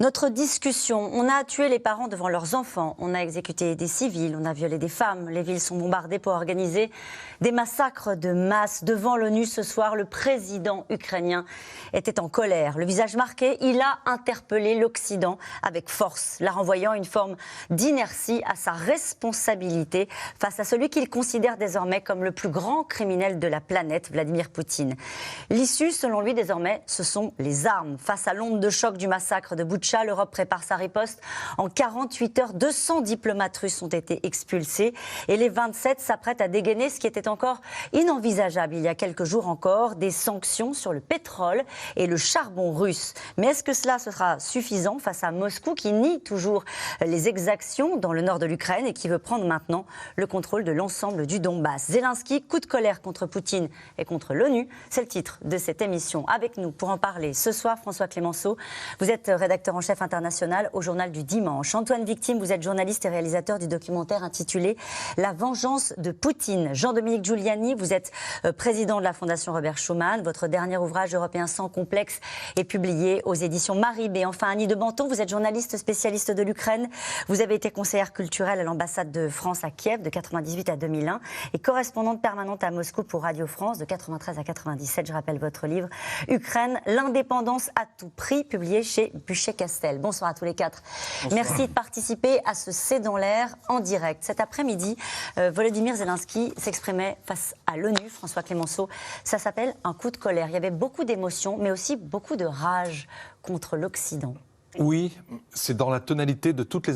Notre discussion, on a tué les parents devant leurs enfants, on a exécuté des civils, on a violé des femmes, les villes sont bombardées pour organiser des massacres de masse. Devant l'ONU ce soir, le président ukrainien était en colère. Le visage marqué, il a interpellé l'Occident avec force, la renvoyant une forme d'inertie à sa responsabilité face à celui qu'il considère désormais comme le plus grand criminel de la planète, Vladimir Poutine. L'issue, selon lui, désormais, ce sont les armes. Face à l'onde de choc du massacre de Boutcha, l'Europe prépare sa riposte. En 48 heures, 200 diplomates russes ont été expulsés et les 27 s'apprêtent à dégainer ce qui était encore inenvisageable il y a quelques jours encore, des sanctions sur le pétrole et le charbon russe. Mais est-ce que cela sera suffisant face à Moscou qui nie toujours les exactions dans le nord de l'Ukraine et qui veut prendre maintenant le contrôle de l'ensemble du Donbass? Zelensky, coup de colère contre Poutine et contre l'ONU, c'est le titre de cette émission. Avec nous pour en parler ce soir, François Clémenceau, vous êtes rédacteur en chef international au Journal du Dimanche. Antoine Victime, vous êtes journaliste et réalisateur du documentaire intitulé La vengeance de Poutine. Jean-Dominique Giuliani, vous êtes président de la Fondation Robert Schuman. Votre dernier ouvrage Européen sans complexe est publié aux éditions Maribé. Et enfin, Annie de Banton, vous êtes journaliste spécialiste de l'Ukraine. Vous avez été conseillère culturelle à l'ambassade de France à Kiev de 1998 à 2001 et correspondante permanente à Moscou pour Radio France de 1993 à 1997. Je rappelle votre livre Ukraine, l'indépendance à tout prix, publié chez Buchet-Castel. Bonsoir à tous les quatre. Bonsoir. Merci de participer à ce C'est dans l'air en direct. Cet après-midi, Volodymyr Zelensky s'exprimait face à l'ONU, François Clémenceau. Ça s'appelle un coup de colère. Il y avait beaucoup d'émotions, mais aussi beaucoup de rage contre l'Occident. Oui, c'est dans la tonalité de toutes les